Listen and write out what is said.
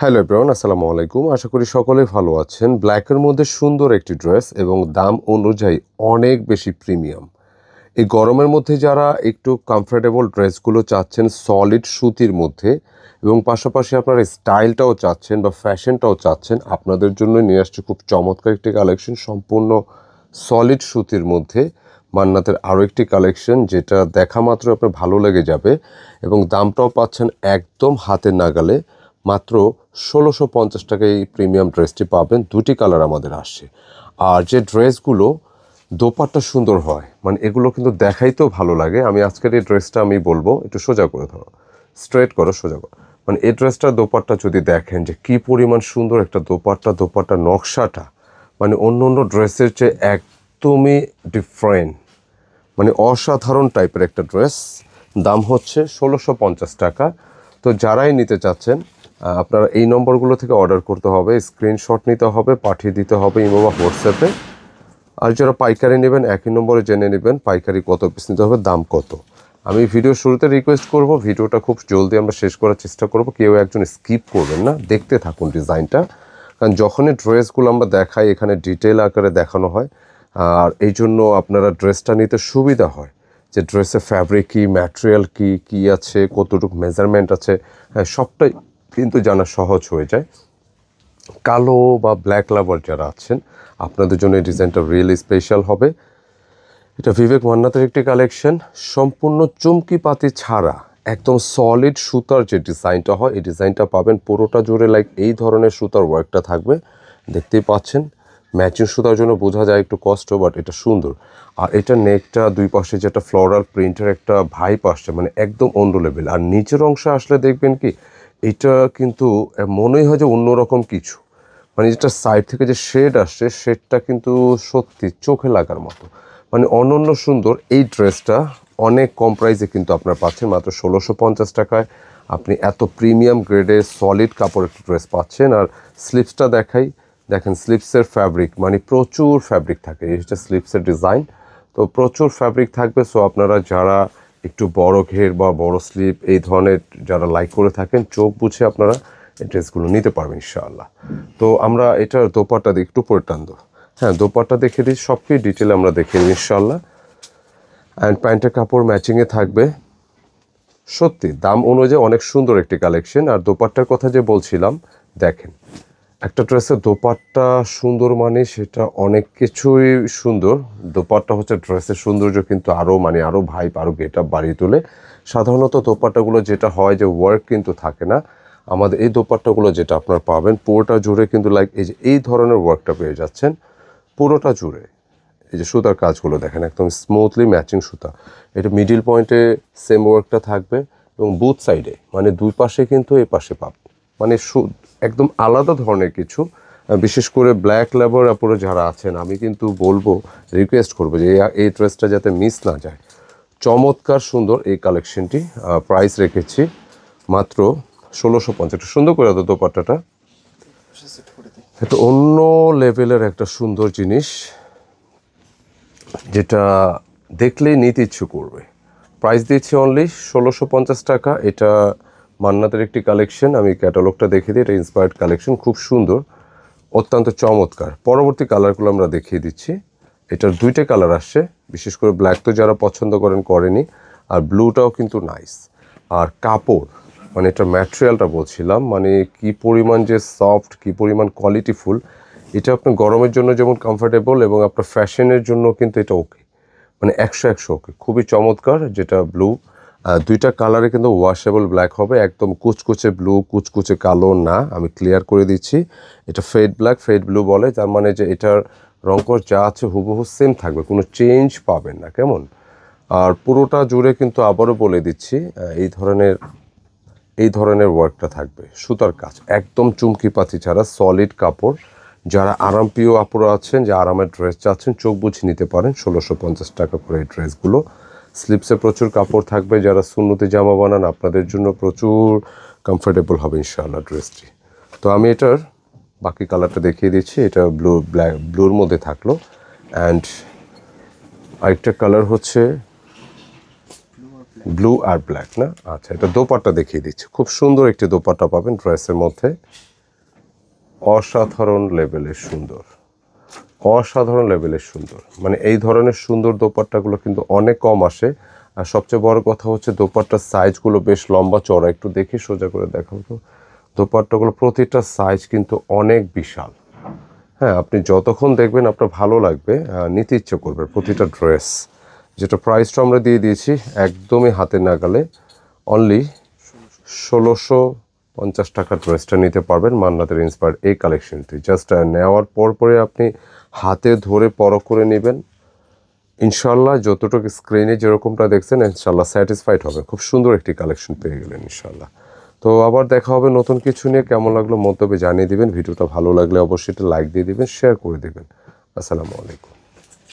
Hello everyone, আসসালামু আলাইকুম। আশা করি সকলেই ভালো আছেন। ব্ল্যাকের মধ্যে সুন্দর একটি ড্রেস এবং দাম অনুযায়ী অনেক বেশি প্রিমিয়াম। এই গরমের মধ্যে যারা একটু কমফোর্টেবল ড্রেসগুলো চাচ্ছেন সলিড সুতির মধ্যে এবং পাশাপাশি আপনারা স্টাইলটাও চাচ্ছেন বা ফ্যাশনটাও চাচ্ছেন, আপনাদের জন্য নিয়ে আসছে খুব চমৎকার একটি কালেকশন সম্পূর্ণ সলিড সুতির মধ্যে। মান্নাতের আরও একটি কালেকশন যেটা দেখা মাত্র আপনার ভালো লেগে যাবে এবং দামটাও পাচ্ছেন একদম হাতের নাগালে। মাত্র ১৬৫০ টাকায় এই প্রিমিয়াম ড্রেসটি পাবেন। দুটি কালার আমাদের আসছে। আর যে ড্রেসগুলো দোপাট্টা সুন্দর হয়, মানে এগুলো কিন্তু দেখাইতেও ভালো লাগে। আমি আজকের এই ড্রেসটা আমি বলবো একটু সোজা করে ধরো, স্ট্রেট করো, সোজা করো। মানে এই ড্রেসটার দোপাট্টা যদি দেখেন যে কী পরিমাণ সুন্দর একটা দোপাট্টা নকশাটা মানে অন্য অন্য ড্রেসের চেয়ে একদমই ডিফারেন্ট, মানে অসাধারণ টাইপের একটা ড্রেস। দাম হচ্ছে ১৬৫০ টাকা। তো যারাই নিতে চাচ্ছেন আপনারা এই নম্বরগুলো থেকে অর্ডার করতে হবে, স্ক্রিনশট নিতে হবে, পাঠিয়ে দিতে হবে ইমো বা হোয়াটসঅ্যাপে। আর যারা পাইকারি নেবেন একই নম্বরে জেনে নেবেন পাইকারি কত পিস নিতে হবে, দাম কত। আমি ভিডিও শুরুতে রিকোয়েস্ট করব ভিডিওটা খুব জলদি আমরা শেষ করার চেষ্টা করব, কেউ একজন স্কিপ করবেন না, দেখতে থাকুন ডিজাইনটা। কারণ যখনই ড্রেসগুলো আমরা দেখাই এখানে ডিটেল আকারে দেখানো হয়, আর এই জন্য আপনারা ড্রেসটা নিতে সুবিধা হয় যে ড্রেসের ফ্যাব্রিক কী, ম্যাটেরিয়াল কী কী আছে, কতটুকু মেজারমেন্ট আছে, হ্যাঁ সবটাই কিন্তু জানা সহজ হয়ে যায়। কালো বা ব্ল্যাক লাভার যারা আছেন আপনাদের জন্য এই ডিজাইনটা রিয়েলি স্পেশাল হবে। এটা বিবেক মান্নাতের একটি কালেকশন, সম্পূর্ণ চুমকি পাতি ছাড়া একদম সলিড সুতার যে ডিজাইনটা হয় এই ডিজাইনটা পাবেন পুরোটা জুড়ে। লাইক এই ধরনের সুতার ওয়ার্কটা থাকবে, দেখতেই পাচ্ছেন। ম্যাচিং সুতার জন্য বোঝা যায় একটু কষ্ট, বাট এটা সুন্দর। আর এটা নেকটা দুই পাশে যেটা ফ্লোরাল প্রিন্টের একটা ভাইব আসছে, মানে একদম অন্য লেভেল। আর নিচের অংশে আসলে দেখবেন কি এটা কিন্তু মনেই হয় যে অন্যরকম কিছু, মানে যেটা সাইড থেকে যে শেড আসছে শেডটা কিন্তু সত্যি চোখে লাগার মতো, মানে অনন্য সুন্দর। এই ড্রেসটা অনেক কম প্রাইসে কিন্তু আপনারা পাচ্ছেন, মাত্র ১৬৫০ টাকায় আপনি এত প্রিমিয়াম গ্রেডে সলিড কাপড়ের ড্রেস পাচ্ছেন। আর স্লিপসটা দেখাই, দেখেন স্লিপসের ফ্যাব্রিক মানে প্রচুর ফ্যাব্রিক থাকে, এই হচ্ছে স্লিপসের ডিজাইন। তো প্রচুর ফ্যাব্রিক থাকবে। সো আপনারা যারা একটু বড় ঘের বা বড় স্লিপ এই ধরনের যারা লাইক করে থাকেন, চোখ বুঝে আপনারা এই ড্রেসগুলো নিতে পারবেন ইনশাআল্লাহ। তো আমরা এটার দোপাট্টা দিয়ে একটু পরে টানবো। হ্যাঁ, দোপাট্টা দেখে দিই, সব কিছু ডিটেল আমরা দেখে নিই ইনশাআল্লাহ। অ্যান্ড প্যান্টের কাপড় ম্যাচিংয়ে থাকবে। সত্যি দাম অনুযায়ী অনেক সুন্দর একটি কালেকশন। আর দোপাট্টার কথা যে বলছিলাম, দেখেন একটা ড্রেসের দোপাট্টা সুন্দর মানে সেটা অনেক কিছুই সুন্দর। দোপাট্টা হচ্ছে ড্রেসের সৌন্দর্য কিন্তু আরও ভাইব, আরও গেট আপ বাড়িয়ে তোলে। সাধারণত দোপাট্টাগুলো যেটা হয় যে ওয়ার্ক কিন্তু থাকে না, আমাদের এই দোপাট্টাগুলো যেটা আপনার পাবেন পুরোটা জুড়ে কিন্তু লাইক এই যে এই ধরনের ওয়ার্কটা পেয়ে যাচ্ছেন পুরোটা জুড়ে। এই যে সুতার কাজগুলো দেখেন একদম স্মুথলি ম্যাচিং সুতা। এটা মিডিল পয়েন্টে সেম ওয়ার্কটা থাকবে এবং বুথ সাইডে মানে দুই পাশে কিন্তু এই পাশে পাবেন, মানে একদম আলাদা ধরনের কিছু। বিশেষ করে ব্ল্যাক লেবার আপুরে যারা আছেন আমি কিন্তু বলবো, রিকোয়েস্ট করবো যে এই ড্রেসটা যাতে মিস না যায়। চমৎকার সুন্দর এই কালেকশনটি। প্রাইস রেখেছি মাত্র ১৬৫০। সুন্দর করে দাও দোপাট্টাটা, এটা অন্য লেভেলের একটা সুন্দর জিনিস যেটা দেখলেই নিতে ইচ্ছে করবে। প্রাইস দিচ্ছি অনলি ১৬৫০ টাকা। এটা মান্নাতের একটি কালেকশন, আমি ক্যাটালগটা দেখে দিই। এটা ইন্সপায়ার্ড কালেকশন, খুব সুন্দর, অত্যন্ত চমৎকার। পরবর্তী কালারগুলো আমরা দেখিয়ে দিচ্ছি। এটার দুইটা কালার আসছে, বিশেষ করে ব্ল্যাক তো যারা পছন্দ করেনি, আর ব্লুটাও কিন্তু নাইস। আর কাপড় মানে এটার ম্যাটেরিয়ালটা বলছিলাম, মানে কি পরিমাণ যে সফট, কি পরিমাণ কোয়ালিটিফুল। এটা আপনার গরমের জন্য যেমন কমফোর্টেবল এবং আপনার ফ্যাশনের জন্য কিন্তু এটা ওকে, মানে ১০০ ওকে, খুবই চমৎকার। যেটা ব্লু, দুইটা কালারে কিন্তু ওয়াশেবল ব্ল্যাক হবে, একদম কুচকুচে ব্লু, কুচকুচে কালো না, আমি ক্লিয়ার করে দিচ্ছি। এটা ফেড ব্ল্যাক, ফেড ব্লু বলে, তার মানে যে এটার রঙকর যা আছে হুবহু সেম থাকবে, কোনো চেঞ্জ পাবেন না, কেমন। আর পুরোটা জুড়ে কিন্তু আবারও বলে দিচ্ছি এই ধরনের ওয়ার্কটা থাকবে, সুতার কাজ একদম চুমকি পাতি ছাড়া সলিড কাপড়। যারা আরামপ্রিয় আপুরা আছেন, যে আরামের ড্রেস চাচ্ছেন, চোখ বুঝে নিতে পারেন। ১৬৫০ টাকা করে এই ড্রেসগুলো। স্লিপসে প্রচুর কাপড় থাকবে, যারা সুন্নতি জামা বানান আপনাদের জন্য প্রচুর কমফোর্টেবল হবে ইনশাআল্লাহ ড্রেসটি। তো আমি এটার বাকি কালারটা দেখিয়ে দিচ্ছি। এটা ব্লুর মধ্যে থাকলো। অ্যান্ড আরেকটা কালার হচ্ছে ব্লু আর ব্ল্যাক না, আচ্ছা এটা দোপাট্টা দেখিয়ে দিচ্ছি। খুব সুন্দর একটি দোপাট্টা পাবেন ড্রেসের মধ্যে। অসাধারণ লেভেলের সুন্দর, অসাধারণ লেভেলের সুন্দর। মানে এই ধরনের সুন্দর দোপাট্টাগুলো কিন্তু অনেক কম আসে। আর সবচেয়ে বড় কথা হচ্ছে দোপাট্টার সাইজগুলো বেশ লম্বা চড়া। একটু দেখি, সোজা করে দেখাও তো। দোপাট্টাগুলো প্রতিটা সাইজ কিন্তু অনেক বিশাল। হ্যাঁ, আপনি যতক্ষণ দেখবেন আপনার ভালো লাগবে, নিতে ইচ্ছে করবে প্রতিটা ড্রেস। যেটা প্রাইসটা আমরা দিয়ে দিয়েছি একদমই হাতের নাগালে, অনলি ১৬৫০ টাকার ড্রেসটা নিতে পারবেন মান্নাতের ইন্সপায়ার্ড এই কালেকশনটি। জাস্ট নেওয়ার পরে আপনি হাতে ধরে পরখ করে নেবেন, ইনশাল্লাহ যতটুকু স্ক্রিনে যেরকমটা দেখছেন ইনশাল্লাহ স্যাটিসফাইড হবে। খুব সুন্দর একটি কালেকশন পেয়ে গেলেন ইনশাল্লাহ। তো আবার দেখা হবে নতুন কিছু নিয়ে। কেমন লাগলো মন্তব্যে জানিয়ে দিবেন। ভিডিওটা ভালো লাগলে অবশ্যই একটা লাইক দিয়ে দিবেন, শেয়ার করে দিবেন। আসসালামু আলাইকুম।